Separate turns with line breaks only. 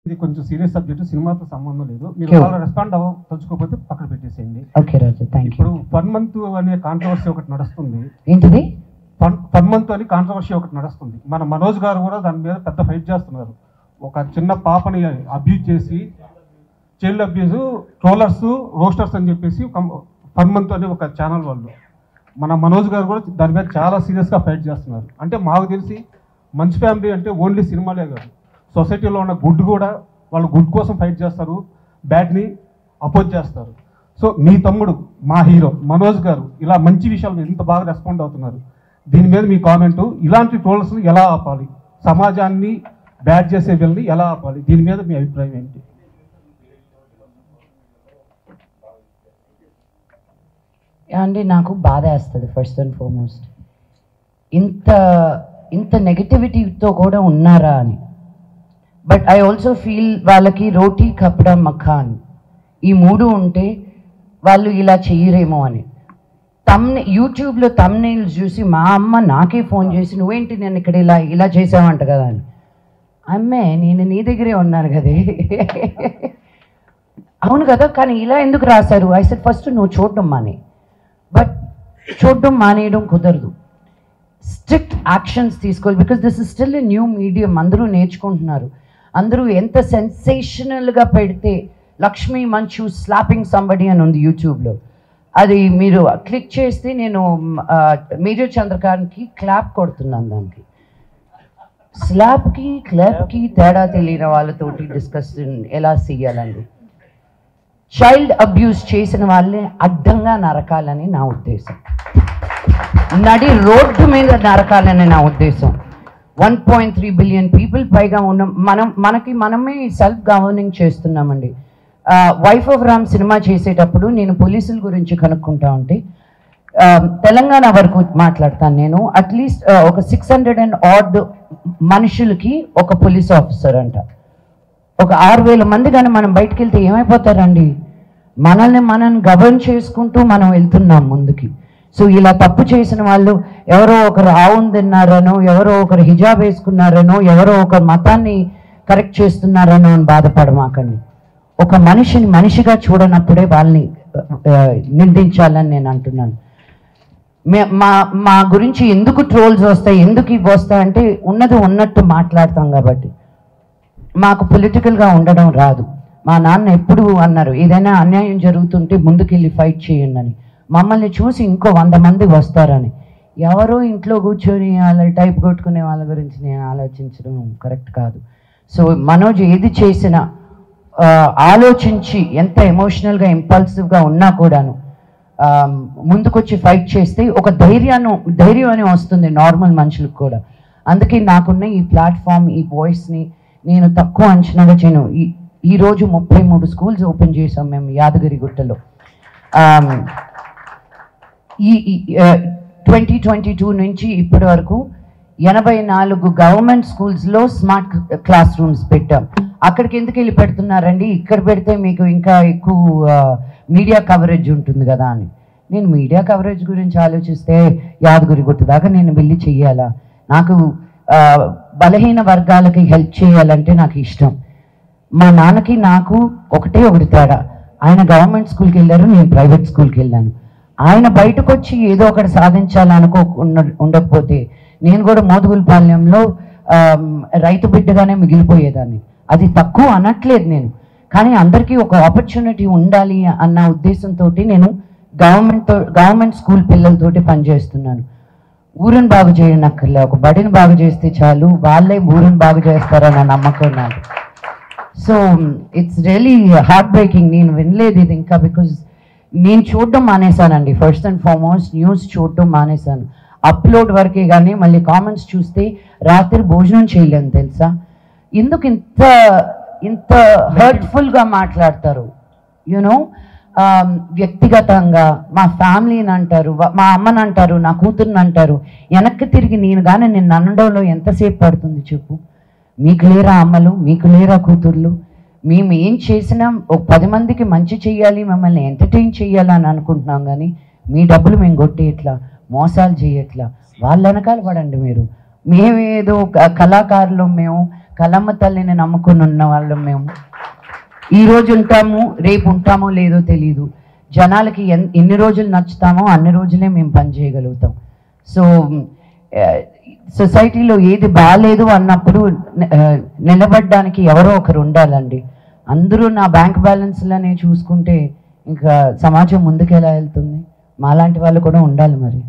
ఇది కొంచెం serious subject, సినిమాతో సంబంధం లేదు. మీరు అలా రెస్పాండ్ తలుచుకోకపోతే పక్కన పెట్టేసేయండి.
ఓకే రాజు, థాంక్యూ.
ఇప్పుడు 1 month అనే కాంట్రవర్సీ ఒకటి నడుస్తుంది.
ఏంటిది?
1 month అని కాంట్రవర్సీ ఒకటి నడుస్తుంది. మన మనోజ్ గారు కూడా దాని మీద పెద్ద ఫైట్ చేస్తున్నారు. ఒక చిన్న పాపని అబ్యూజ్ చేసి, చైల్డ్ అబ్యూజ్, ట్రోలర్స్, రోస్టర్స్ అని చెప్పేసి 1 month అని ఒక ఛానల్ వాళ్ళు, మన మనోజ్ గారు కూడా దాని మీద చాలా సీరియస్గా ఫైట్ చేస్తున్నారు. అంటే మాకు తెలిసి మంచి ఫ్యామిలీ అంటే ఓన్లీ సినిమాలే కాదు, సొసైటీలో ఉన్న గుడ్ కూడా, వాళ్ళు గుడ్ కోసం ఫైట్ చేస్తారు, బ్యాడ్ని అపోజ్ చేస్తారు. సో మీ తమ్ముడు, మా హీరో మనోజ్ గారు ఇలా మంచి విషయాలు ఇంత బాగా రెస్పాండ్ అవుతున్నారు. దీని మీద మీ కామెంటు, ఇలాంటి ట్రోల్స్ని ఎలా ఆపాలి, సమాజాన్ని బ్యాడ్ చేసే వీళ్ళని ఎలా ఆపాలి, దీని మీద మీ అభిప్రాయం ఏంటి?
అండి, నాకు బాధ వేస్తుంది ఫస్ట్ అండ్ ఫార్మోస్ట్. ఇంత నెగటివిటీతో కూడా ఉన్నారా అని. బట్ ఐ ఆల్సో ఫీల్ వాళ్ళకి రోటీ కప్డా మఖాన్ ఈ 3 ఉంటే వాళ్ళు ఇలా చెయ్యరేమో అని. యూట్యూబ్లో తమ్నెయిల్స్ చూసి మా అమ్మ నాకే ఫోన్ చేసి, నువ్వేంటి నేను ఇక్కడ ఇలా చేసావంట కదా అని. అమ్మే, నేను నీ దగ్గరే ఉన్నాను కదే. అవును కదా, కానీ ఇలా ఎందుకు రాశారు? ఐ సెడ్ ఫస్ట్ నువ్వు చూడడం మానే. బట్ చూడడం మానేయడం కుదరదు, స్ట్రిక్ట్ యాక్షన్స్ తీసుకోవాలి. Because this is still a new medium, అందరూ నేర్చుకుంటున్నారు. అందరూ ఎంత సెన్సేషనల్గా పెడితే, లక్ష్మీ మంచు స్లాపింగ్ సంబడి అని ఉంది యూట్యూబ్లో, అది మీరు క్లిక్ చేస్తే నేను మేజర్ చంద్రకాంత్కి క్లాప్ కొడుతున్నాను. దానికి స్లాప్కి క్లాప్కి తేడా తెలియని వాళ్ళతోటి డిస్కషన్ ఎలా చేయాలండి. చైల్డ్ అబ్యూస్ చేసిన వాళ్ళని అడ్డంగా నరకాలని నా ఉద్దేశం, నడి రోడ్డు మీద నరకాలని నా ఉద్దేశం. 1.3 బిలియన్ పీపుల్ పైగా ఉన్న మనమే సెల్ఫ్ గవర్నింగ్ చేస్తున్నామండి. వైఫ్ ఆఫ్ రామ్ సినిమా చేసేటప్పుడు నేను పోలీసుల గురించి కనుక్కుంటా ఉంటే, తెలంగాణ వరకు మాట్లాడతాను నేను, అట్లీస్ట్ ఒక 600 and odd మనుషులకి ఒక పోలీస్ ఆఫీసర్ అంట. ఒక 6,000 మంది కానీ మనం బయటకు వెళ్తే ఏమైపోతారండి? మనం గవర్న్ చేసుకుంటూ మనం వెళ్తున్నాం ముందుకి. సో ఇలా తప్పు చేసిన వాళ్ళు ఎవరో ఒకరు ఆవును తిన్నారనో, ఎవరో ఒకరు హిజాబ్ వేసుకున్నారనో, ఎవరో ఒకరు మతాన్ని కరెక్ట్ చేస్తున్నారనో అని బాధపడమాకండి. ఒక మనిషిని మనిషిగా చూడనప్పుడే వాళ్ళని నిందించాలని నేను అంటున్నాను. మా గురించి ఎందుకు ట్రోల్స్ వస్తాయి, ఎందుకు ఇవి వస్తాయంటే ఉన్నది ఉన్నట్టు మాట్లాడతాం కాబట్టి. మాకు పొలిటికల్గా ఉండడం రాదు. మా నాన్న ఎప్పుడు అన్నారు, ఏదైనా అన్యాయం జరుగుతుంటే ముందుకెళ్ళి ఫైట్ చేయండి అని. మమ్మల్ని చూసి ఇంకో 100 మంది వస్తారని. ఎవరో ఇంట్లో కూర్చొని అలా టైప్ కొట్టుకునే వాళ్ళ గురించి నేను ఆలోచించడం కరెక్ట్ కాదు. సో మనోజ్ ఏది చేసినా ఆలోచించి, ఎంత ఎమోషనల్గా ఇంపల్సివ్గా ఉన్నా కూడాను ముందుకొచ్చి ఫైట్ చేస్తే ఒక ధైర్యం అని వస్తుంది నార్మల్ మనుషులకు కూడా. అందుకే నాకున్న ఈ ప్లాట్ఫామ్, ఈ వాయిస్ని నేను తక్కువ అంచనాగా చేయను. ఈరోజు 33 స్కూల్స్ ఓపెన్ చేసాం మేము యాదగిరిగుట్టలో. ఈ 2022 నుంచి ఇప్పటి వరకు 84 గవర్నమెంట్ స్కూల్స్లో స్మార్ట్ క్లాస్ రూమ్స్ పెట్టాం. అక్కడికి ఎందుకు వెళ్ళి పెడుతున్నారండి, ఇక్కడ పెడితే మీకు ఇంకా ఎక్కువ మీడియా కవరేజ్ ఉంటుంది కదా అని. నేను మీడియా కవరేజ్ గురించి ఆలోచిస్తే యాదగిరిగుట్ట దాకా నేను వెళ్ళి చెయ్యాలా? నాకు బలహీన వర్గాలకి హెల్ప్ చేయాలంటే నాకు ఇష్టం. మా నాన్నకి నాకు ఒకటి తేడా, ఆయన గవర్నమెంట్ స్కూల్కి వెళ్ళారు, నేను ప్రైవేట్ స్కూల్కి వెళ్ళాను. ఆయన బయటకు వచ్చి ఏదో ఒకటి ఉండకపోతే నేను కూడా మోదుగులపాలెంలో రైతు బిడ్డగానే మిగిలిపోయేదాన్ని. అది తక్కువ అనట్లేదు నేను, కానీ అందరికీ ఒక ఆపర్చునిటీ ఉండాలి అన్న ఉద్దేశంతో నేను గవర్నమెంట్ స్కూల్ పిల్లలతోటి పనిచేస్తున్నాను. ఊరిని బాగు చేయనక్కర్లే, ఒక బడిని బాగు చేస్తే చాలు, వాళ్ళే ఊరిని బాగు చేస్తారన్న నమ్మకం నాకు. So it's really heart breaking. నేను వినలేదు ఇది ఇంకా, బికాజ్ నేను చూడడం మానేశానండి. ఫస్ట్ అండ్ ఫార్మోస్ట్ న్యూస్ చూడడం మానేశాను. అప్లోడ్ వరకే కానీ మళ్ళీ కామెంట్స్ చూస్తే రాత్రి భోజనం చేయలేను తెలుసా. ఎందుకు ఇంత హర్ట్ఫుల్గా మాట్లాడతారు? యూనో, వ్యక్తిగతంగా మా ఫ్యామిలీని అంటారు, మా అమ్మని అంటారు, నా కూతుర్ని అంటారు. వెనక్కి తిరిగి నేను కానీ నిన్ను అనడంలో ఎంతసేపు పడుతుంది చెప్పు? మీకు లేరా అమ్మలు, మీకు లేరా కూతుర్లు? మేము ఏం చేసినా ఒక 10 మందికి మంచి చెయ్యాలి, మిమ్మల్ని ఎంటర్టైన్ చెయ్యాలి అని అనుకుంటున్నాం, కానీ మీ డబ్బులు మేము కొట్టేయట్లా, మోసాలు చేయట్లా. వాళ్ళ వెనకాల పడండి మీరు. మేమేదో కళాకారులు, మేము కళమ్మ తల్లిని నమ్ముకుని ఉన్న వాళ్ళం. మేము ఈరోజు ఉంటాము, రేపు ఉంటామో లేదో తెలీదు. జనాలకి ఎన్ని రోజులు నచ్చుతామో అన్ని రోజులే మేము పని చేయగలుగుతాం. సో సొసైటీలో ఏది బాగాలేదు అన్నప్పుడు నిలబడడానికి ఎవరో ఒకరు ఉండాలండి. అందరూ నా బ్యాంక్ బ్యాలెన్స్లనే చూసుకుంటే ఇంకా సమాజం ముందుకు ఎలా వెళ్తుంది? మాలాంటి వాళ్ళు కూడా ఉండాలి మరి.